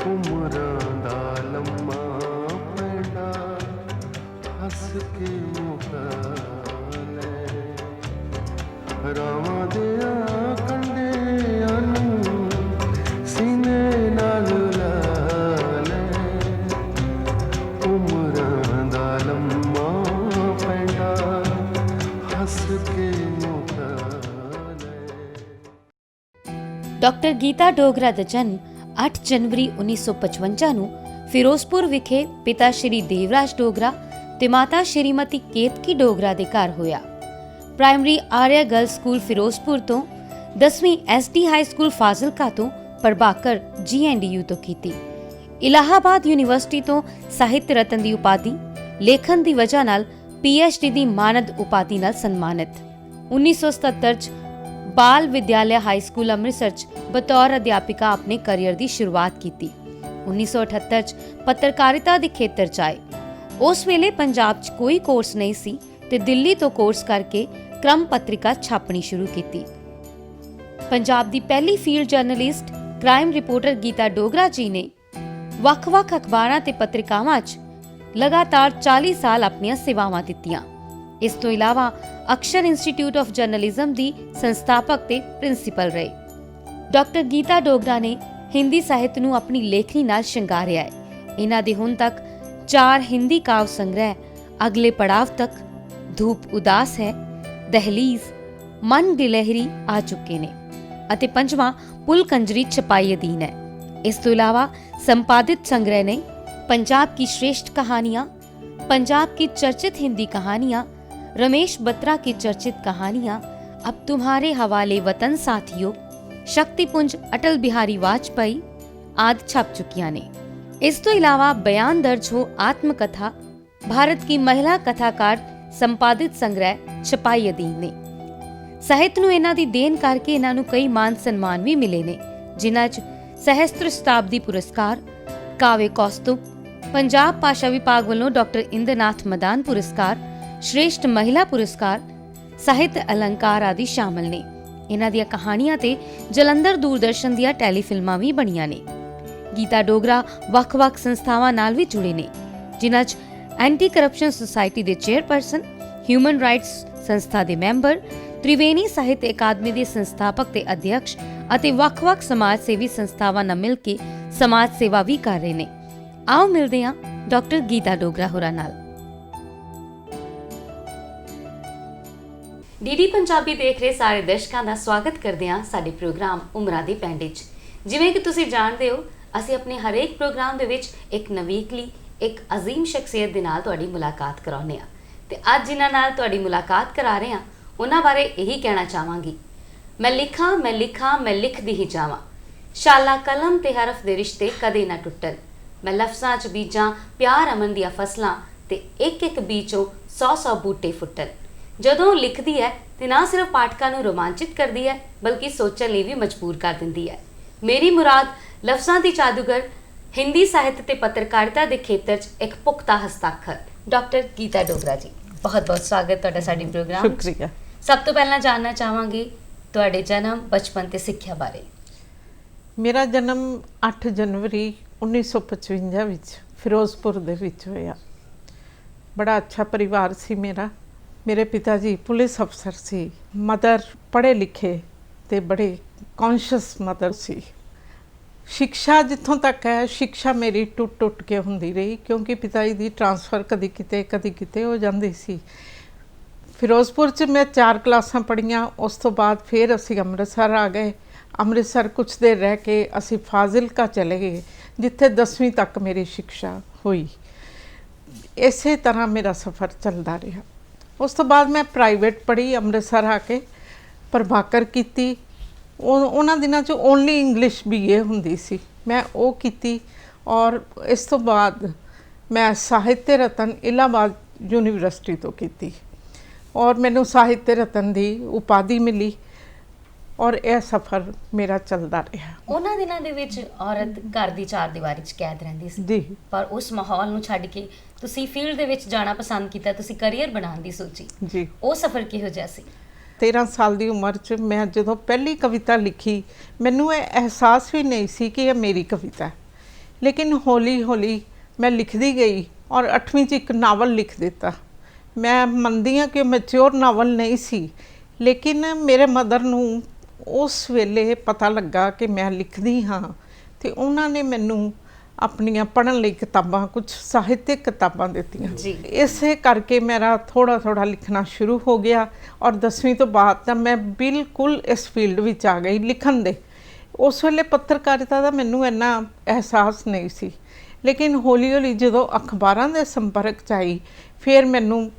ਉਮਰਾਂ ਦਾ ਲੰਮਾ ਪੈਂਡਾ ਹੱਸ ਕੇ ਮੁਕਾ ਲੈ ਰਾਵਾਂ ਦਿਆਂ ਕੰਢਿਆਂ ਨੂੰ ਸੀਨੇ ਨਾਲ ਲਾ ਲੈ ਉਮਰਾਂ ਦਾ ਲੰਮਾ ਪੈਂਡਾ ਹੱਸ ਕੇ ਮੁਕਾ ਲੈ। ਡਾਕਟਰ ਗੀਤਾ ਡੋਗਰਾ ਦਾ ਜਨਮ 8 जनवरी 1955 ਨੂੰ ਫਿਰੋਜ਼ਪੁਰ ਵਿਖੇ ਪਿਤਾ ਸ਼੍ਰੀ ਦੇਵਰਾਜ ਡੋਗਰਾ ਤੇ ਮਾਤਾ ਸ਼੍ਰੀਮਤੀ ਕੇਤਕੀ ਡੋਗਰਾ ਦੇ ਘਰ ਹੋਇਆ। ਪ੍ਰਾਇਮਰੀ ਆਰਿਆ ਗਰਲ ਸਕੂਲ ਫਿਰੋਜ਼ਪੁਰ ਤੋਂ 10ਵੀਂ ਐਸਡੀ ਹਾਈ ਸਕੂਲ ਫਾਜ਼ਿਲਕਾ ਤੋਂ ਪ੍ਰਭਾਕਰ GNDU ਤੋਂ ਕੀਤੀ। ਇਲਾਹਾਬਾਦ ਯੂਨੀਵਰਸਿਟੀ ਤੋਂ ਸਾਹਿਤ ਰਤਨ ਦੀ ਉਪਾਧੀ, ਲੇਖਨ ਦੀ ਵਜ੍ਹਾ ਨਾਲ PhD ਦੀ ਮਾਨਦ ਉਪਾਧੀ ਨਾਲ ਸਨਮਾਨਿਤ। 1977 ਚ ਬਾਲ ਵਿਦਿਆਲਿਆ ਹਾਈ ਸਕੂਲ ਅੰਮ੍ਰਿਤਸਰ 'ਚ ਬਤੌਰ ਅਧਿਆਪਿਕਾ ਆਪਣੇ ਕੈਰੀਅਰ ਦੀ ਸ਼ੁਰੂਆਤ ਕੀਤੀ। 1978 'ਚ ਪੱਤਰਕਾਰਿਤਾ ਦੇ ਖੇਤਰ 'ਚ ਆਏ। ਉਸ ਵੇਲੇ ਪੰਜਾਬ 'ਚ ਕੋਈ ਕੋਰਸ ਨਹੀਂ ਸੀ ਤੇ ਦਿੱਲੀ ਤੋਂ ਕੋਰਸ ਕਰਕੇ ਕ੍ਰਮ ਪੱਤਰਿਕਾ ਛਾਪਣੀ ਸ਼ੁਰੂ ਕੀਤੀ। ਪੰਜਾਬ ਦੀ ਪਹਿਲੀ field journalist, crime reporter Geeta Dogra ji ਨੇ ਵੱਖ-ਵੱਖ ਅਖਬਾਰਾਂ ਤੇ ਪੱਤਰਿਕਾਵਾਂ 'ਚ ਲਗਾਤਾਰ 40 ਸਾਲ ਆਪਣੀਆਂ ਸੇਵਾਵਾਂ ਦਿੱਤੀਆਂ। ਇਸ ਤੋਂ ਇਲਾਵਾ ਅਕਸ਼ਰ ਇੰਸਟੀਚਿਊਟ ਆਫ ਜਰਨਲਿਜ਼ਮ ਦੀ ਸੰਸਥਾਪਕ ਤੇ ਪ੍ਰਿੰਸੀਪਲ ਰਹੇ। ਡਾਕਟਰ ਗੀਤਾ ਡੋਗਰਾ ਨੇ ਹਿੰਦੀ ਸਾਹਿਤ ਨੂੰ ਆਪਣੀ ਲੇਖਣੀ ਨਾਲ ਸ਼ਿੰਗਾਰਿਆ ਹੈ। ਇਹਨਾਂ ਦੇ ਹੁਣ ਤੱਕ 4 ਹਿੰਦੀ ਕਾਵ ਸੰਗ੍ਰਹਿ ਅਗਲੇ ਪੜਾਵ ਤੱਕ, ਧੂਪ ਉਦਾਸ ਹੈ, ਦਹਲੀਜ਼, ਮਨ ਗਿਲਹਰੀ ਆ ਚੁੱਕੇ ਨੇ ਅਤੇ 5ਵਾਂ ਪੁਲ ਕੰਜਰੀ ਛਪਾਈ ਅਧੀਨ ਹੈ। ਇਸ ਤੋਂ ਇਲਾਵਾ ਸੰਪਾदित संग्रह ने पंजाब की श्रेष्ठ कहानियां, पंजाब की चर्चित हिंदी कहानियां, रमेश बत्रा की चर्चित कहानियां, अब तुम्हारे हवाले वतन साथियों, शक्तिपुंज अटल बिहारी वाजपेयी आदि छप चुकियां ने। इस तो इलावा बयान दर्ज हो आत्मकथा, भारत की महिला कथाकार संपादित संग्रह छपाई अधीन ने। ਸਾਹਿਤ ਨੂੰ ਇਹਨਾਂ ਦੀ ਦੇਣ ਕਰਕੇ ਇਹਨਾਂ ਨੂੰ ਕਈ ਮਾਨ ਸਨਮਾਨ ਵੀ ਮਿਲੇ ਨੇ, ਜਿਨ੍ਹਾਂ 'ਚ ਸਹਿਸਤਰ ਸ਼ਤਾਬਦੀ ਪੁਰਸਕਾਰ, ਕਾਵੇ ਕੌਸਤੁਭ, ਪੰਜਾਬ ਭਾਸ਼ਾ ਵਿਭਾਗ ਵੱਲੋਂ ਡਾਕਟਰ ਇੰਦਰਨਾਥ ਮਦਾਨ ਪੁਰਸਕਾਰ, ਸ਼੍ਰੇਸ਼ਠ ਮਹਿਲਾ ਪੁਰਸਕਾਰ, ਸਾਹਿਤ ਅਲੰਕਾਰ ਆਦਿ ਸ਼ਾਮਲ ਨੇ। ਇਹਨਾਂ ਦੀਆਂ ਕਹਾਣੀਆਂ ਤੇ ਜਲੰਧਰ ਦੂਰਦਰਸ਼ਨ ਦੀਆਂ ਟੈਲੀਫਿਲਮਾਂ ਵੀ ਬਣੀਆਂ ਨੇ। ਗੀਤਾ ਡੋਗਰਾ ਵੱਖ-ਵੱਖ ਸੰਸਥਾਵਾਂ ਨਾਲ ਵੀ ਜੁੜੇ ਨੇ, ਜਿਨ੍ਹਾਂ 'ਚ ਐਂਟੀ ਕਰਪਸ਼ਨ ਸੁਸਾਇਟੀ ਦੇ ਚੇਅਰਪਰਸਨ, ਹਿਊਮਨ ਰਾਈਟਸ ਸੰਸਥਾ ਦੇ ਮੈਂਬਰ, त्रिवेणी साहित्य अकादमी के संस्थापक ते अध्यक्ष ਅਤੇ ਵੱਖ-ਵੱਖ ਸਮਾਜ ਸੇਵੀ ਸੰਸਥਾਵਾਂ ਨਾਲ ਮਿਲ ਕੇ ਸਮਾਜ ਸੇਵਾ ਵੀ ਕਰ ਰਹੇ ਨੇ। ਆਓ ਮਿਲਦੇ ਹਾਂ ਡਾਕਟਰ ਗੀਤਾ ਡੋਗਰਾ ਹੋਰਾਂ ਨਾਲ। ਡੀਡੀ ਪੰਜਾਬੀ ਦੇਖ ਰਹੇ ਸਾਰੇ ਦਰਸ਼ਕਾਂ ਦਾ ਸਵਾਗਤ ਕਰਦੇ ਹਾਂ ਸਾਡੇ ਪ੍ਰੋਗਰਾਮ ਉਮਰਾਂ ਦੇ ਪੈਂਡੇ 'ਚ। ਜਿਵੇਂ ਕਿ ਤੁਸੀਂ ਜਾਣਦੇ ਹੋ, ਅਸੀਂ ਆਪਣੇ ਹਰੇਕ ਪ੍ਰੋਗਰਾਮ ਦੇ ਵਿੱਚ ਇੱਕ ਨਵੀਕਲੀ, ਇੱਕ ਅਜ਼ੀਮ ਸ਼ਖਸੀਅਤ ਦੇ ਨਾਲ ਤੁਹਾਡੀ ਮੁਲਾਕਾਤ ਕਰਾਉਂਦੇ ਹਾਂ ਤੇ ਅੱਜ ਜਿਨ੍ਹਾਂ ਨਾਲ ਤੁਹਾਡੀ ਮੁਲਾਕਾਤ ਕਰਾ ਰਹੇ ਹਾਂ ਉਹਨਾਂ ਬਾਰੇ ਇਹੀ ਕਹਿਣਾ ਚਾਹਾਂਗੀ। ਮੈਂ ਲਿਖਾਂ ਮੈਂ ਲਿਖਦੀ ਹੀ ਜਾਵਾਂ, ਸ਼ਾਲਾ ਕਲਮ ਤੇ ਹਰਫ ਦੇ ਰਿਸ਼ਤੇ ਕਦੇ ਨਾ ਟੁੱਟਣ। ਮੈਂ ਲਫ਼ਜ਼ਾਂ 'ਚ ਬੀਜਾਂ ਪਿਆਰ ਅਮਨ ਦੀਆਂ ਫਸਲਾਂ ਤੇ ਇੱਕ ਬੀਜੋਂ 100 ਬੂਟੇ ਫੁੱਟਣ। ਜਦੋਂ ਲਿਖਦੀ ਹੈ ਤੇ ਨਾ ਸਿਰਫ ਪਾਠਕਾਂ ਨੂੰ ਰੋਮਾਂਚਿਤ ਕਰਦੀ ਹੈ ਬਲਕਿ ਸੋਚਣ ਲਈ ਵੀ ਮਜਬੂਰ ਕਰ ਦਿੰਦੀ ਹੈ। ਮੇਰੀ ਮੁਰਾਦ ਲਫ਼ਜ਼ਾਂ ਦੀ ਜਾਦੂਗਰ, ਹਿੰਦੀ ਸਾਹਿਤ ਤੇ ਪੱਤਰਕਾਰਿਤਾ ਦੇ ਖੇਤਰ 'ਚ ਇੱਕ ਪੁਖਤਾ ਹਸਤਾਖਰ ਡਾਕਟਰ ਗੀਤਾ ਡੋਗਰਾ ਜੀ। ਬਹੁਤ ਸਵਾਗਤ ਤੁਹਾਡਾ ਸਾਡੇ ਪ੍ਰੋਗਰਾਮ। ਸ਼ੁਕਰੀਆ। ਸਭ ਤੋਂ ਪਹਿਲਾਂ ਜਾਣਨਾ ਚਾਹਾਂਗੇ ਤੁਹਾਡੇ ਜਨਮ, ਬਚਪਨ ਤੇ ਸਿੱਖਿਆ ਬਾਰੇ। ਮੇਰਾ ਜਨਮ 8 ਜਨਵਰੀ 1955 ਵਿੱਚ ਫਿਰੋਜ਼ਪੁਰ ਦੇ ਵਿੱਚ ਹੋਇਆ। ਬੜਾ ਅੱਛਾ ਪਰਿਵਾਰ ਸੀ ਮੇਰਾ। ਮੇਰੇ ਪਿਤਾ ਜੀ ਪੁਲਿਸ ਅਫਸਰ ਸੀ, ਮਦਰ ਪੜ੍ਹੇ ਲਿਖੇ ਤੇ ਬੜੇ ਕੌਨਸ਼ੀਅਸ ਮਦਰ ਸੀ। ਸਿੱਖਿਆ ਜਿੱਥੋਂ ਤੱਕ ਹੈ, ਸਿੱਖਿਆ ਮੇਰੀ ਟੁੱਟ ਕੇ ਹੁੰਦੀ ਰਹੀ ਕਿਉਂਕਿ ਪਿਤਾ ਜੀ ਦੀ ਟ੍ਰਾਂਸਫਰ ਕਦੀ ਕਿਤੇ ਹੋ ਜਾਂਦੀ ਸੀ। ਫਿਰੋਜ਼ਪੁਰ 'ਚ ਮੈਂ 4 ਕਲਾਸਾਂ ਪੜ੍ਹੀਆਂ। ਉਸ ਤੋਂ ਬਾਅਦ ਫਿਰ ਅਸੀਂ ਅੰਮ੍ਰਿਤਸਰ ਆ ਗਏ। ਅੰਮ੍ਰਿਤਸਰ ਕੁਛ ਦੇਰ ਰਹਿ ਕੇ ਅਸੀਂ ਫਾਜ਼ਿਲਕਾ ਚਲੇ ਗਏ, ਜਿੱਥੇ 10ਵੀਂ ਤੱਕ ਮੇਰੀ ਸਿੱਖਿਆ ਹੋਈ। ਇਸੇ ਤਰ੍ਹਾਂ ਮੇਰਾ ਸਫ਼ਰ ਚੱਲਦਾ ਰਿਹਾ। ਉਸ ਤੋਂ ਬਾਅਦ ਮੈਂ ਪ੍ਰਾਈਵੇਟ ਪੜ੍ਹੀ, ਅੰਮ੍ਰਿਤਸਰ ਆ ਕੇ ਪ੍ਰਭਾਕਰ ਕੀਤੀ। ਉਹਨਾਂ ਦਿਨਾਂ 'ਚ ਓਨਲੀ ਇੰਗਲਿਸ਼ BA ਹੁੰਦੀ ਸੀ, ਮੈਂ ਉਹ ਕੀਤੀ। ਔਰ ਇਸ ਤੋਂ ਬਾਅਦ ਮੈਂ ਸਾਹਿਤ ਰਤਨ ਇਲਾਹਾਬਾਦ ਯੂਨੀਵਰਸਿਟੀ ਤੋਂ ਕੀਤੀ ਔਰ ਮੈਨੂੰ ਸਾਹਿਤ ਰਤਨ ਦੀ ਉਪਾਧੀ ਮਿਲੀ ਔਰ ਇਹ ਸਫ਼ਰ ਮੇਰਾ ਚੱਲਦਾ ਰਿਹਾ। ਉਹਨਾਂ ਦਿਨਾਂ ਦੇ ਵਿੱਚ ਔਰਤ ਘਰ ਦੀ ਚਾਰ ਦੀਵਾਰੀ 'ਚ ਕੈਦ ਰਹਿੰਦੀ ਸੀ ਜੀ, ਪਰ ਉਸ ਮਾਹੌਲ ਨੂੰ ਛੱਡ ਕੇ ਤੁਸੀਂ ਫੀਲਡ ਦੇ ਵਿੱਚ ਜਾਣਾ ਪਸੰਦ ਕੀਤਾ, ਤੁਸੀਂ ਕਰੀਅਰ ਬਣਾਉਣ ਦੀ ਸੋਚੀ ਜੀ। ਉਹ ਸਫ਼ਰ ਕਿਹੋ ਜਿਹਾ ਸੀ? 13 ਸਾਲ ਦੀ ਉਮਰ 'ਚ ਮੈਂ ਜਦੋਂ ਪਹਿਲੀ ਕਵਿਤਾ ਲਿਖੀ, ਮੈਨੂੰ ਇਹ ਅਹਿਸਾਸ ਵੀ ਨਹੀਂ ਸੀ ਕਿ ਇਹ ਮੇਰੀ ਕਵਿਤਾ ਹੈ। ਲੇਕਿਨ ਹੌਲੀ ਹੌਲੀ ਮੈਂ ਲਿਖਦੀ ਗਈ ਔਰ 8ਵੀਂ 'ਚ ਇੱਕ ਨਾਵਲ ਲਿਖ ਦਿੱਤਾ। ਮੈਂ ਮੰਨਦੀ ਹਾਂ ਕਿ ਮੈਚਿਓਰ ਨਾਵਲ ਨਹੀਂ ਸੀ, ਲੇਕਿਨ ਮੇਰੇ ਮਦਰ ਨੂੰ ਉਸ ਵੇਲੇ ਪਤਾ ਲੱਗਾ ਕਿ ਮੈਂ ਲਿਖਦੀ ਹਾਂ ਤੇ ਉਹਨਾਂ ਨੇ ਮੈਨੂੰ ਆਪਣੀਆਂ ਪੜ੍ਹਨ ਲਈ ਕਿਤਾਬਾਂ, ਕੁਝ ਸਾਹਿਤਿਕ ਕਿਤਾਬਾਂ ਦਿੱਤੀਆਂ ਜੀ। ਇਸੇ ਕਰਕੇ ਮੇਰਾ ਥੋੜ੍ਹਾ ਥੋੜ੍ਹਾ ਲਿਖਣਾ ਸ਼ੁਰੂ ਹੋ ਗਿਆ ਔਰ 10ਵੀਂ ਤੋਂ ਬਾਅਦ ਤਾਂ ਮੈਂ ਬਿਲਕੁਲ ਇਸ ਫੀਲਡ ਵਿੱਚ ਆ ਗਈ ਲਿਖਣ ਦੇ। ਉਸ ਵੇਲੇ ਪੱਤਰਕਾਰਿਤਾ ਦਾ ਮੈਨੂੰ ਇੰਨਾ ਅਹਿਸਾਸ ਨਹੀਂ ਸੀ, ਲੇਕਿਨ ਹੌਲੀ ਹੌਲੀ ਜਦੋਂ ਅਖਬਾਰਾਂ ਦੇ ਸੰਪਰਕ 'ਚ ਆਈ ਫਿਰ ਮੈਨੂੰ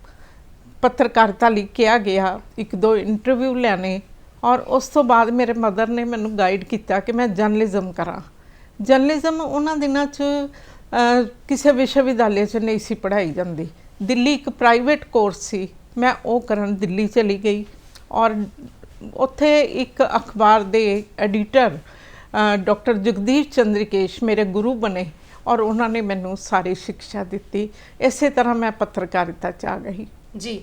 ਪੱਤਰਕਾਰਿਤਾ ਲਈ ਕਿਹਾ ਗਿਆ, 1-2 ਇੰਟਰਵਿਊ ਲੈਣੇ ਔਰ ਉਸ ਤੋਂ ਬਾਅਦ ਮੇਰੇ ਮਦਰ ਨੇ ਮੈਨੂੰ ਗਾਈਡ ਕੀਤਾ ਕਿ ਮੈਂ ਜਰਨਲਿਜ਼ਮ ਕਰਾਂ। ਜਰਨਲਿਜ਼ਮ ਉਹਨਾਂ ਦਿਨਾਂ 'ਚ ਕਿਸੇ ਵਿਸ਼ਵਵਿਦਿਆਲਿਆ 'ਚ ਨਹੀਂ ਸੀ ਪੜ੍ਹਾਈ ਜਾਂਦੀ। ਦਿੱਲੀ ਇੱਕ ਪ੍ਰਾਈਵੇਟ ਕੋਰਸ ਸੀ, ਮੈਂ ਉਹ ਕਰਨ ਦਿੱਲੀ ਚਲੀ ਗਈ ਔਰ ਉੱਥੇ ਇੱਕ ਅਖਬਾਰ ਦੇ ਐਡੀਟਰ ਡਾਕਟਰ ਜਗਦੀਸ਼ ਚੰਦਰਿਕੇਸ਼ ਮੇਰੇ ਗੁਰੂ ਬਣੇ ਔਰ ਉਹਨਾਂ ਨੇ ਮੈਨੂੰ ਸਾਰੀ ਸਿੱਖਿਆ ਦਿੱਤੀ। ਇਸੇ ਤਰ੍ਹਾਂ ਮੈਂ ਪੱਤਰਕਾਰਿਤਾ 'ਚ ਆ ਗਈ। ਜੀ,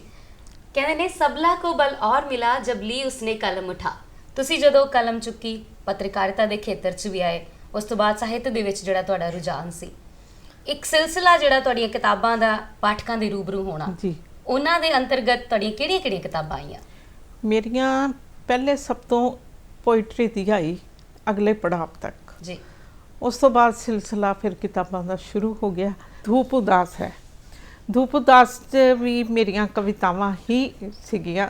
ਕਹਿੰਦੇ ਨੇ ਸਬਲਾ ਕੋ ਬਲ ਔਰ ਮਿਲਾ ਜਬ ਲੀ ਉਸਨੇ ਕਲਮ ਉਠਾ। ਤੁਸੀਂ ਜਦੋਂ ਕਲਮ ਚੁੱਕੀ, ਪੱਤਰਕਾਰਿਤਾ ਦੇ ਖੇਤਰ 'ਚ ਵੀ ਆਏ, ਉਸ ਤੋਂ ਬਾਅਦ ਸਾਹਿਤ ਦੇ ਵਿੱਚ ਜਿਹੜਾ ਤੁਹਾਡਾ ਰੁਝਾਨ ਸੀ, ਇੱਕ ਸਿਲਸਿਲਾ ਜਿਹੜਾ ਤੁਹਾਡੀਆਂ ਕਿਤਾਬਾਂ ਦਾ ਪਾਠਕਾਂ ਦੇ ਰੂਬਰੂ ਹੋਣਾ, ਜੀ, ਉਹਨਾਂ ਦੇ ਅੰਤਰਗਤ ਤੁਹਾਡੀਆਂ ਕਿਹੜੀਆਂ ਕਿਤਾਬਾਂ ਆਈਆਂ? ਮੇਰੀਆਂ ਪਹਿਲੇ ਸਭ ਤੋਂ ਪੋਇਟਰੀ ਦੀ ਆਈ ਅਗਲੇ ਪੜਾਅ ਤੱਕ। ਜੀ। ਉਸ ਤੋਂ ਬਾਅਦ ਸਿਲਸਿਲਾ ਫਿਰ ਕਿਤਾਬਾਂ ਦਾ ਸ਼ੁਰੂ ਹੋ ਗਿਆ। ਧੂਪ ਉਦਾਸ ਹੈ, ਧੂਪ ਉਦਾਸ 'ਚ ਵੀ ਮੇਰੀਆਂ ਕਵਿਤਾਵਾਂ ਹੀ ਸੀਗੀਆਂ।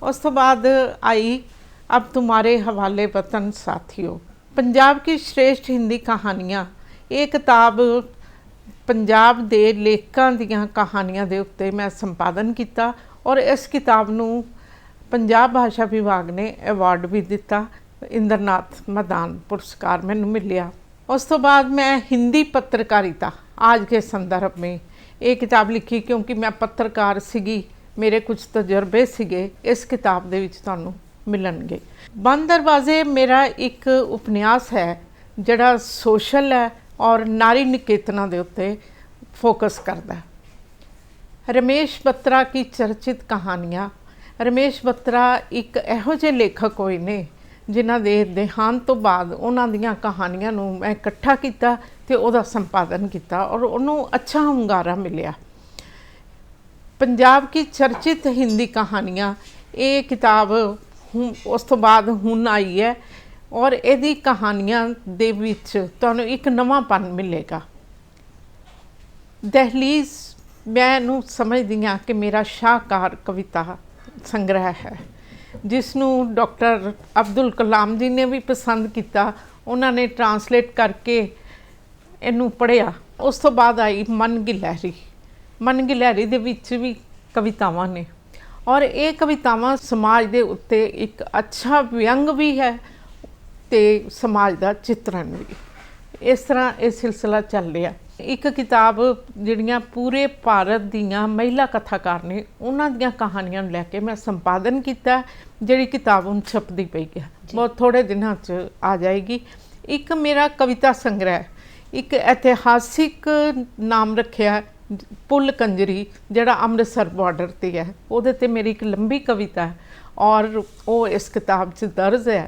ਉਸ ਤੋਂ ਬਾਅਦ ਆਈ ਅਬ ਤੁਮਾਰੇ ਹਵਾਲੇ ਵਤਨ ਸਾਥੀਓ, ਪੰਜਾਬ ਕੀ ਸ਼੍ਰੇਸ਼ਠ ਹਿੰਦੀ ਕਹਾਣੀਆਂ। ਇਹ ਕਿਤਾਬ ਪੰਜਾਬ ਦੇ ਲੇਖਕਾਂ ਦੀਆਂ ਕਹਾਣੀਆਂ ਦੇ ਉੱਤੇ ਮੈਂ ਸੰਪਾਦਨ ਕੀਤਾ ਔਰ ਇਸ ਕਿਤਾਬ ਨੂੰ ਪੰਜਾਬ ਭਾਸ਼ਾ ਵਿਭਾਗ ਨੇ ਅਵਾਰਡ ਵੀ ਦਿੱਤਾ, ਇੰਦਰਨਾਥ ਮਦਾਨ ਪੁਰस्कार ਮੈਨੂੰ ਮਿਲਿਆ। उस तो बाद मैं हिंदी पत्रकारिता आज के संदर्भ में ये किताब लिखी, क्योंकि मैं पत्रकार सीगी, मेरे कुछ तजर्बे सीगे इस किताब दे विच तुहानूं मिलणगे। बंद दरवाजे मेरा एक उपन्यास है जिहड़ा सोशल है और नारी निकेतना दे उत्ते फोकस करदा है। रमेश बत्रा की चर्चित कहानियाँ। रमेश बत्रा एक इहो जिहे लेखक होए ने जिन्हां दे देहांत तो बाद उन्हां दीयां कहानियां नूं मैं इकट्ठा कीता ते उहदा संपादन किया और उन्हों अच्छा हुंगारा मिलिया। पंजाब की चर्चित हिंदी कहानियां ये किताब उस तो बाद हुण आई है और इहदी कहानियां दे विच तुहानूं एक नवांपन मिलेगा। दहलीज मैं इहनूं समझदी हां कि मेरा शाहकार कविता संग्रह है, जिसनूं डॉक्टर अब्दुल कलाम जी ने भी पसंद किया, उन्होंने ट्रांसलेट करके इनू पढ़िया। उस तो बाद आई मन गिलहरी। मन गिलहरी दे विच भी कवितावां ने और ये कवितावां समाज दे उत्ते एक अच्छा व्यंग भी है ते समाज दा चित्रण भी। इस तरह ये सिलसिला चल रहा। एक किताब जिहड़ियां पूरे भारत दीयां महिला कथाकार ने उन्हां दीयां कहानियां लैके मैं संपादन किया, जिहड़ी किताब हुण छपदी पई है, बहुत थोड़े दिनां च आ जाएगी। एक मेरा कविता संग्रह, एक ऐतिहासिक नाम रखिया पुल कंजरी, जिहड़ा अमृतसर बॉर्डर ते है, उहदे ते मेरी एक लंबी कविता है और वो इस किताब च दर्ज है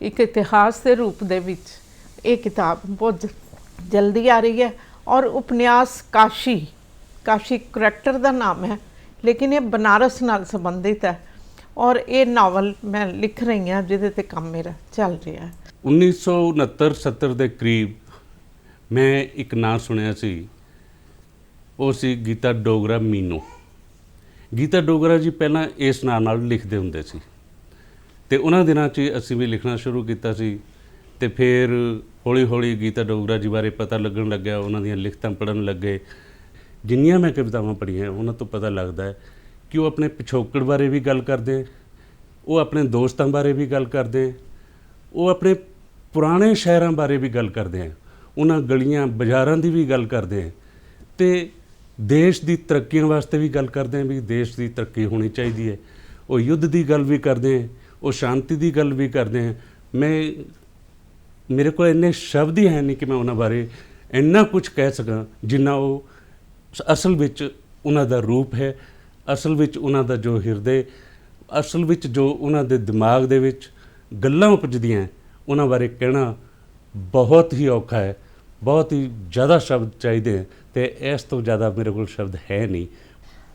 एक इतिहास के रूप दे विच। ये किताब बहुत जल्दी आ रही है। और उपन्यास काशी, काशी करैक्टर का नाम है, लेकिन ये बनारस नाल संबंधित है और ये नावल मैं लिख रही हाँ जिहदे ते काम मेरा चल रहा है। 1969-70 के करीब मैं एक नाम सुनिया सी, वो सी गीता डोगरा मीनू। गीता डोगरा जी पहला इस नाम नाल लिखते हुंदे सी ते उन्हां दिनां 'च असीं भी लिखना शुरू किया सी ते फिर हौली हौली गीता डोगरा जी बारे पता लगन लग गया, उन्हां दीयां लिखतां पढ़न लग गए। जिन्नियां मैं कवितावां पढ़ियां उन्हां तो पता लगता है कि वो अपने पिछोकड़ बारे भी गल करते, वो अपने दोस्तों बारे भी गल करते, वो अपने पुराने शहरों बारे भी गल करते हैं, उन्हां गलियां बाज़ारां की भी गल करते हैं ते देश की तरक्की वास्ते भी गल करते हैं भी देश की तरक्की होनी चाहिए है। वो युद्ध की गल भी करते हैं, वो शांति की गल भी करते हैं। मैं मेरे को इन्ने शब्द ही है नहीं कि मैं उन्होंने बारे इन्ना कुछ कह सकां जिन्ना वो असल विच उन्हां दा रूप है, असल विच उन्हां दा जो हिरदे, असल विच जो उन्हां दे दिमाग दे विच गल्लां उपजदियां उन्हां बारे कहना बहुत ही औखा है ਬਹੁਤ ਹੀ ਜ਼ਿਆਦਾ ਸ਼ਬਦ ਚਾਹੀਦੇ ਹੈ ਤੇ ਇਸ ਤੋਂ ਜ਼ਿਆਦਾ ਮੇਰੇ ਕੋਲ ਸ਼ਬਦ ਹੈ ਨਹੀਂ।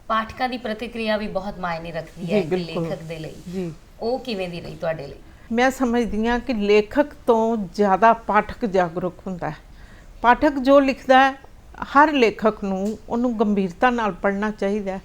ਪਾਠਕਾਂ ਦੀ ਪ੍ਰਤੀਕਿਰਿਆ ਵੀ ਬਹੁਤ ਮਾਇਨੇ ਰੱਖਦੀ ਜੀ, ਹੈ ਇੱਕ ਬਿਲਕੁਲ। ਲੇਖਕ ਦੇ ਲਈ। ਜੀ, ਉਹ ਕਿਵੇਂ ਦੀ ਰਹੀ ਤੁਹਾਡੇ ਲਈ? ਮੈਂ ਸਮਝਦੀ ਹਾਂ ਕਿ ਲੇਖਕ ਤੋਂ ਜ਼ਿਆਦਾ ਪਾਠਕ ਜਾਗਰੂਕ ਹੁੰਦਾ ਹੈ। ਪਾਠਕ ਜੋ ਲਿਖਦਾ ਹੈ, ਹਰ ਲੇਖਕ ਨੂੰ ਉਹਨੂੰ ਗੰਭੀਰਤਾ ਨਾਲ ਪੜ੍ਹਨਾ ਚਾਹੀਦਾ ਹੈ,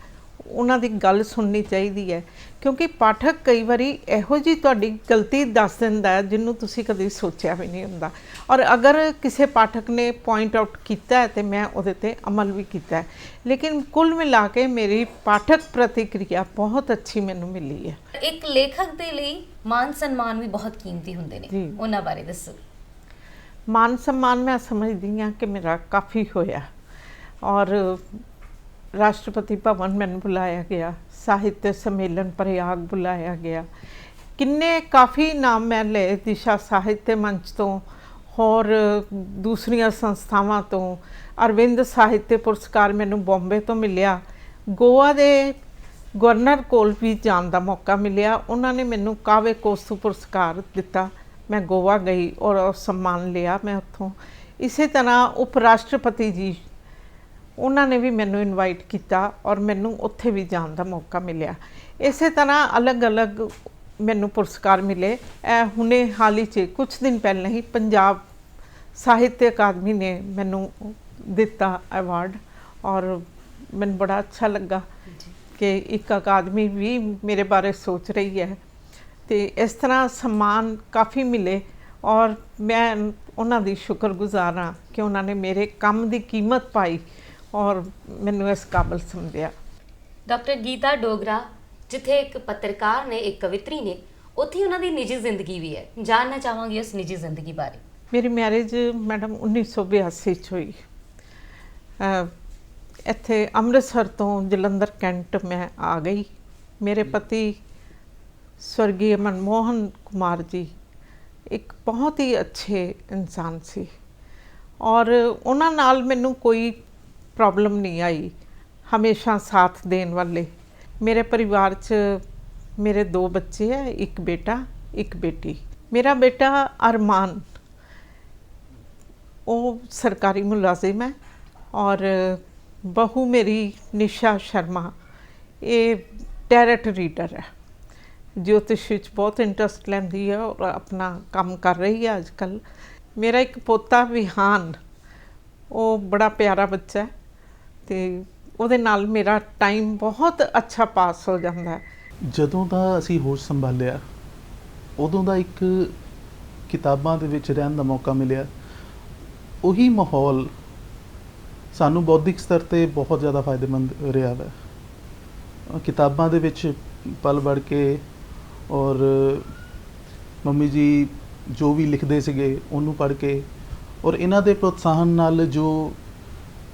ਉਹਨਾਂ ਦੀ ਗੱਲ ਸੁਣਨੀ ਚਾਹੀਦੀ ਹੈ, ਕਿਉਂਕਿ ਪਾਠਕ ਕਈ ਵਾਰੀ ਇਹੋ ਜਿਹੀ ਤੁਹਾਡੀ ਗਲਤੀ ਦੱਸ ਦਿੰਦਾ ਹੈ ਜਿਹਨੂੰ ਤੁਸੀਂ ਕਦੇ ਸੋਚਿਆ ਵੀ ਨਹੀਂ ਹੁੰਦਾ। ਔਰ ਅਗਰ ਕਿਸੇ ਪਾਠਕ ਨੇ ਪੁਆਇੰਟ ਆਊਟ ਕੀਤਾ ਹੈ ਤੇ ਮੈਂ ਉਹਦੇ ਤੇ ਅਮਲ ਵੀ ਕੀਤਾ ਹੈ। ਲੇਕਿਨ ਕੁੱਲ ਮਿਲਾ ਕੇ ਮੇਰੀ ਪਾਠਕ ਪ੍ਰਤੀਕਿਰਿਆ ਬਹੁਤ ਅੱਛੀ ਮੈਨੂੰ ਮਿਲੀ ਹੈ। ਇੱਕ ਲੇਖਕ ਦੇ ਲਈ ਮਾਨ ਸਨਮਾਨ ਵੀ ਬਹੁਤ ਕੀਮਤੀ ਹੁੰਦੇ ਨੇ, ਜੀ। ਉਹਨਾਂ ਬਾਰੇ ਦੱਸੋ। ਮਾਨ सम्मान मैं समझती हाँ कि मेरा काफ़ी होया और राष्ट्रपति भवन मैंने बुलाया गया, साहित्य सम्मेलन प्रयाग बुलाया गया, किन्ने काफ़ी नाम मैं ले दिशा साहित्य मंच तो और दूसरिया संस्थावां तो। अरविंद साहित्य पुरस्कार मैनू बॉम्बे तो मिलिया, गोवा दे गवर्नर कोल भी जान का मौका मिलिया, उन्होंने मैनू काव्य कौस्तु पुरस्कार दिता, मैं गोवा गई और सम्मान लिया मैं उत्थों। इसी तरह उप राष्ट्रपति जी उन्होंने भी मैनू इनवाइट किया और मैनू उत्थे भी जाने का मौका मिलिया। इसी तरह अलग अलग मैनू पुरस्कार मिले। हुणे हाल ही च कुछ दिन पहले ही पंजाब साहित्य अकादमी ने मैनू दिता अवार्ड और मैनू बड़ा अच्छा लगा कि एक अकादमी भी मेरे बारे सोच रही है। तो इस तरह सम्मान काफ़ी मिले और मैं उन्हों की शुक्रगुजार हाँ कि उन्होंने मेरे काम की कीमत पाई और मैनू इस काबिल समझा। डॉक्टर गीता डोगरा जिथे एक पत्रकार ने, एक कवित्री ने, उत्थे उन्हों की निजी जिंदगी भी है। जानना चाहवांगी उस निजी जिंदगी बारे। मेरी मैरिज मैडम 1982 हुई। इत्थे अमृतसर तो जलंधर कैंट मैं आ गई। मेरे पति स्वर्गीय मनमोहन कुमार जी एक बहुत ही अच्छे इंसान सी और उन्हां नाल मैनू कोई प्रॉब्लम नहीं आई, हमेशा साथ देने वाले। मेरे परिवार च मेरे 2 बच्चे हैं, एक बेटा एक बेटी। मेरा बेटा अरमान वो सरकारी मुलाजिम है और बहू मेरी निशा शर्मा ये टैरट रीडर है, ज्योतिष विच बहुत इंटरस्ट लैंदी है और अपना काम कर रही है आजकल। मेरा एक पोता विहान वो बड़ा प्यारा बच्चा है तो ਉਹਦੇ ਨਾਲ ਮੇਰਾ ਟਾਈਮ ਬਹੁਤ ਅੱਛਾ ਪਾਸ ਹੋ ਜਾਂਦਾ ਹੈ। ਜਦੋਂ ਦਾ ਅਸੀਂ ਹੋਸ਼ ਸੰਭਾਲਿਆ ਉਦੋਂ ਦਾ ਇੱਕ ਕਿਤਾਬਾਂ ਦੇ ਵਿੱਚ ਰਹਿਣ ਦਾ ਮੌਕਾ ਮਿਲਿਆ। ਉਹੀ ਮਾਹੌਲ ਸਾਨੂੰ ਬੌਧਿਕ ਸਤਰ ਤੇ ਬਹੁਤ ਜ਼ਿਆਦਾ ਫਾਇਦੇਮੰਦ ਰਿਹਾ ਹੈ। ਕਿਤਾਬਾਂ ਦੇ ਵਿੱਚ ਪਲ ਵੜ ਕੇ ਔਰ ਮੰਮੀ ਜੀ ਜੋ ਵੀ ਲਿਖਦੇ ਸੀਗੇ ਉਹਨੂੰ ਪੜ੍ਹ ਕੇ ਔਰ ਇਹਨਾਂ ਦੇ ਪ੍ਰੋਤਸਾਹਨ ਨਾਲ ਜੋ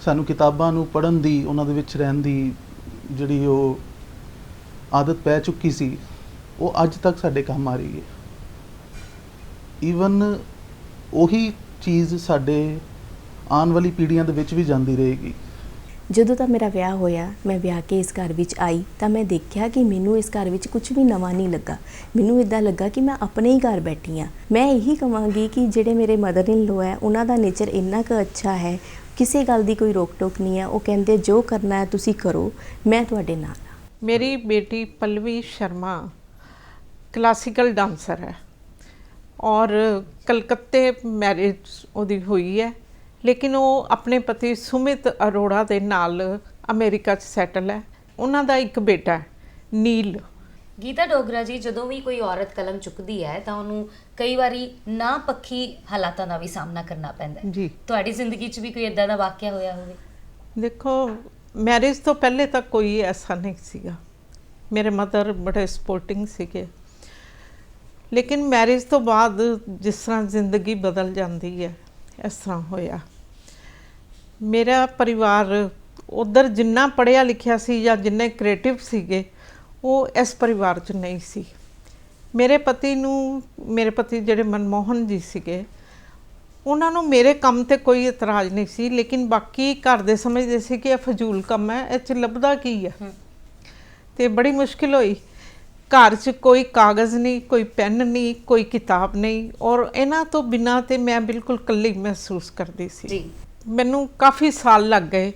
ਸਾਨੂੰ ਕਿਤਾਬਾਂ ਨੂੰ ਪੜ੍ਹਨ ਦੀ, ਉਹਨਾਂ ਦੇ ਵਿੱਚ ਰਹਿਣ ਦੀ ਜਿਹੜੀ ਉਹ ਆਦਤ ਪੈ ਚੁੱਕੀ ਸੀ ਉਹ ਅੱਜ ਤੱਕ ਸਾਡੇ ਕੰਮ ਆ ਰਹੀ ਹੈ। ਈਵਨ ਉਹੀ ਚੀਜ਼ ਸਾਡੇ ਆਉਣ ਵਾਲੀ ਪੀੜ੍ਹੀਆਂ ਦੇ ਵਿੱਚ ਵੀ ਜਾਂਦੀ ਰਹੇਗੀ। ਜਦੋਂ ਤਾਂ ਮੇਰਾ ਵਿਆਹ ਹੋਇਆ, ਮੈਂ ਵਿਆਹ ਕੇ ਇਸ ਘਰ ਵਿੱਚ ਆਈ ਤਾਂ ਮੈਂ ਦੇਖਿਆ ਕਿ ਮੈਨੂੰ ਇਸ ਘਰ ਵਿੱਚ ਕੁਝ ਵੀ ਨਵਾਂ ਨਹੀਂ ਲੱਗਾ। ਮੈਨੂੰ ਇੱਦਾਂ ਲੱਗਾ ਕਿ ਮੈਂ ਆਪਣੇ ਹੀ ਘਰ ਬੈਠੀ ਹਾਂ। ਮੈਂ ਇਹੀ ਕਹਾਂਗੀ ਕਿ ਜਿਹੜੇ ਮੇਰੇ ਮਦਰ ਇਨ ਲੋ ਹੈ ਉਹਨਾਂ ਦਾ ਨੇਚਰ ਇੰਨਾ ਕੁ ਅੱਛਾ ਹੈ, ਕਿਸੇ ਗੱਲ ਦੀ ਕੋਈ ਰੋਕ ਟੋਕ ਨਹੀਂ ਹੈ। ਉਹ ਕਹਿੰਦੇ ਜੋ ਕਰਨਾ ਹੈ ਤੁਸੀਂ ਕਰੋ, ਮੈਂ ਤੁਹਾਡੇ ਨਾਲ ਹਾਂ। मेरी बेटी पल्लवी शर्मा क्लासिकल डांसर है और कलकत्ते मैरिज ਉਹਦੀ ਹੋਈ ਹੈ, लेकिन वो अपने पति सुमित अरोड़ा ਦੇ ਨਾਲ अमेरिका 'ਚ ਸੈਟਲ ਹੈ। ਉਹਨਾਂ ਦਾ ਇੱਕ ਬੇਟਾ ਹੈ ਨੀਲ। ਗੀਤਾ ਡੋਗਰਾ ਜੀ, ਜਦੋਂ ਵੀ ਕੋਈ ਔਰਤ ਕਲਮ ਚੁੱਕਦੀ ਹੈ ਤਾਂ ਉਹਨੂੰ ਕਈ ਵਾਰੀ ਨਾ ਪੱਖੀ ਹਾਲਾਤਾਂ ਦਾ ਵੀ ਸਾਹਮਣਾ ਕਰਨਾ ਪੈਂਦਾ ਹੈ। ਜੀ। ਤੁਹਾਡੀ ਜ਼ਿੰਦਗੀ 'ਚ ਵੀ ਕੋਈ ਇਦਾਂ ਦਾ ਵਾਕਿਆ ਹੋਇਆ ਹੋਵੇ? देखो मैरिज तो पहले तक कोई ऐसा नहीं सीगा, मेरे मदर बड़े सपोर्टिंग सीगे, लेकिन मैरिज तो बाद जिस तरह जिंदगी बदल जाती है इस तरह होया। मेरा परिवार उधर जिन्ना पढ़िया लिखिया सी या जिन्ने क्रिएटिव सीगे वो इस परिवार च नहीं सी। मेरे पति ਜਿਹੜੇ मनमोहन जी सीगे ਉਹਨਾਂ ਨੂੰ ਮੇਰੇ ਕੰਮ ਤੇ ਕੋਈ ਇਤਰਾਜ਼ ਨਹੀਂ ਸੀ, ਲੇਕਿਨ ਬਾਕੀ ਘਰ ਦੇ ਸਮਝਦੇ ਸੀ ਕਿ ਇਹ ਫਜ਼ੂਲ ਕੰਮ ਹੈ, ਇਹ 'ਚ ਲੱਭਦਾ ਕੀ ਹੈ। ਤੇ ਬੜੀ ਮੁਸ਼ਕਿਲ ਹੋਈ घर च कोई कागज़ नहीं, कोई पेन नहीं, कोई किताब नहीं, और इन्हां तो बिना ते मैं बिल्कुल कल्ली महसूस करदी सी। जी। मैनू काफ़ी साल लग गए,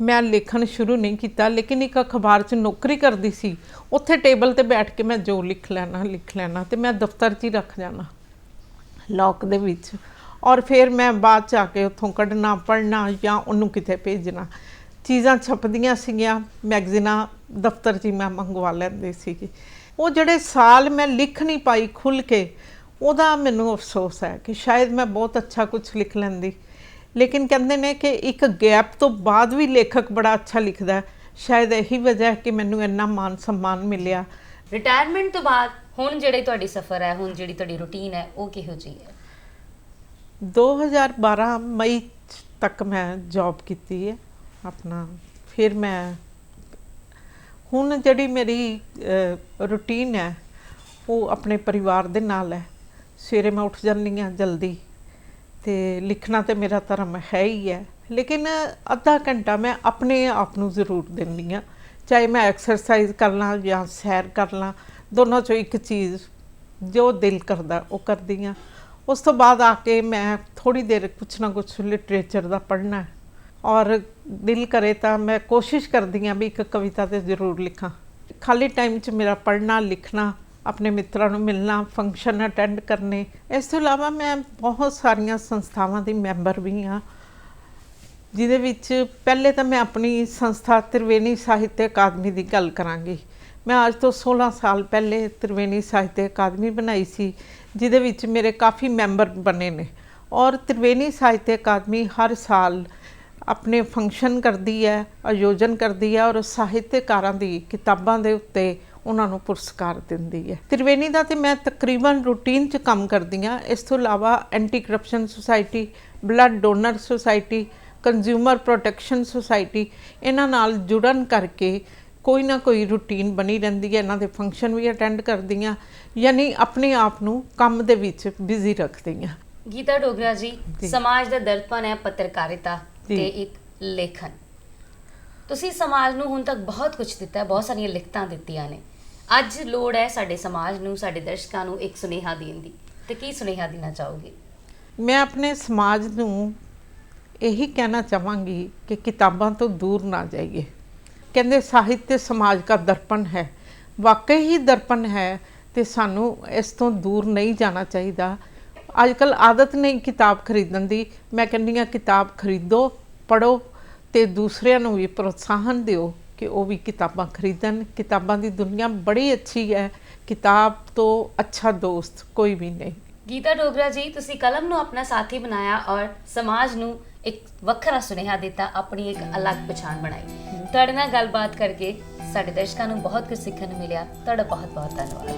मैं लिखण शुरू नहीं किया, लेकिन एक अखबार च नौकरी करदी सी, उत्थे टेबल ते बैठ के मैं जो लिख लेना ते मैं दफ्तर च ही रख जाना लॉक दे विच, और फिर मैं बाद च आके उत्थों कढ़ना पढ़ना या उन्नू किते भेजना। चीज़ां छपदियां सीगियां, मैगज़ीनां दफ्तर च ही मैं मंगवा लैंदी सी। वो जिहड़े साल मैं लिख नहीं पाई खुल के, ਉਹਦਾ ਮੈਨੂੰ अफसोस है कि शायद मैं बहुत अच्छा कुछ लिख लैंदी, लेकिन कहते ने कि एक गैप तो बाद भी लेखक बड़ा अच्छा लिखदा है। शायद यही वजह है कि मैनू इन्ना मान सम्मान मिलिया। ਰਿਟਾਇਰਮੈਂਟ ਤੋਂ ਬਾਅਦ ਹੁਣ ਜਿਹੜੀ ਤੁਹਾਡੀ ਸਫ਼ਰ ਹੈ, ਹੁਣ ਜਿਹੜੀ ਤੁਹਾਡੀ ਰੂਟੀਨ ਹੈ, ਉਹ ਕਿਹੋ ਜਿਹੀ ਹੈ? 2012 मई तक मैं जॉब की है अपना, फिर मैं हुण जिहड़ी मेरी रूटीन है वो अपने परिवार दे नाल है। सवेरे मैं उठ जानी हाँ जल्दी, तो लिखना तो मेरा धर्म है ही है, लेकिन अद्धा घंटा मैं अपने आप नू जरूर दिंदी हाँ, चाहे मैं एक्सरसाइज कर ला या सैर कर ला, दोनों चो एक चीज़ जो दिल करदा वो करदी हाँ। उस तो बाद आके मैं थोड़ी देर कुछ ना कुछ लिटरेचर का पढ़ना है, और दिल करे तो मैं कोशिश करदी हाँ भी एक कविता तो जरूर लिखा। खाली टाइम च मेरा पढ़ना लिखना, अपने मित्रों को मिलना, फंक्शन अटेंड करने। इस तो इलावा मैं बहुत सारिया संस्थावां दी मैंबर भी हाँ, जिहदे विच पहले तो मैं अपनी संस्था त्रिवेणी साहित्य अकादमी की गल करांगी। मैं आज तो 16 साल पहले त्रिवेणी साहित्य अकादमी बनाई सी, जिहदे विच मेरे काफ़ी मैंबर बने ने, और त्रिवेणी साहित्य अकादमी हर साल अपने फंक्शन करती है, आयोजन करती है, और साहित्यकारां दी किताबां दे उत्ते उन्हां नूं पुरस्कार दिंदी है। त्रिवेणी दा ते मैं तकरीबन रूटीन च काम करदी हाँ। इस तो इलावा anti corruption society, blood donor society, consumer protection society, इन्हां नाल जुड़न करके कोई ना कोई रूटीन बनी रहिंदी है। इन्हां दे फंक्शन भी अटेंड करदी हाँ, यानी अपने आप नूं काम दे विच बिजी रखदी हाँ। गीता डोगरा जी, समाज ਦਾ ਦਰਪਣ ਹੈ ਪੱਤਰਕਾਰਿਤਾ ਤੇ ਇੱਕ ਲੇਖਨ। ਤੁਸੀਂ ਸਮਾਜ ਨੂੰ ਹੁਣ ਤੱਕ ਬਹੁਤ ਕੁਝ ਦਿੱਤਾ ਹੈ, ਬਹੁਤ ਸਾਰੀਆਂ ਲਿਖਤਾਂ ਦਿੱਤੀਆਂ ਨੇ। ਅੱਜ ਲੋੜ ਹੈ ਸਾਡੇ ਸਮਾਜ ਨੂੰ, ਸਾਡੇ ਦਰਸ਼ਕਾਂ ਨੂੰ ਇੱਕ ਸੁਨੇਹਾ ਦੇਣ ਦੀ, ਤੇ ਕੀ ਸੁਨੇਹਾ ਦੇਣਾ ਚਾਹੋਗੇ? मैं अपने समाज नूं यही कहना चाहांगी कि किताबां तो दूर ना जाइए। कहंदे साहित्य समाज का दर्पण है, वाकई ही दर्पण है, तो सानू इस तो दूर नहीं जाना चाहिए। अजकल आदत नहीं किताब खरीदण दी, मैं कहनी हाँ किताब खरीदो, पढ़ो, तो दूसरिਆਂ ਨੂੰ भी प्रोत्साहन दिओ कि वो भी किताबां खरीदन। किताबां दी दुनिया बड़ी अच्छी है, किताब तो अच्छा दोस्त कोई भी नहीं। गीता डोगरा जी, ਤੁਸੀਂ ਕਲਮ ਨੂੰ ਆਪਣਾ ਸਾਥੀ ਬਣਾਇਆ ਔਰ ਸਮਾਜ ਨੂੰ ਇੱਕ ਵੱਖਰਾ ਸੁਨੇਹਾ ਦਿੱਤਾ, ਆਪਣੀ ਇੱਕ ਅਲੱਗ ਪਛਾਣ ਬਣਾਈ। ਤੁਹਾਡੇ ਨਾਲ ਗੱਲਬਾਤ ਕਰਕੇ ਸਾਡੇ ਦਰਸ਼ਕਾਂ ਨੂੰ ਬਹੁਤ ਕੁਝ ਸਿੱਖਣ ਨੂੰ ਮਿਲਿਆ। ਤੁਹਾਡਾ ਬਹੁਤ ਬਹੁਤ ਧੰਨਵਾਦ।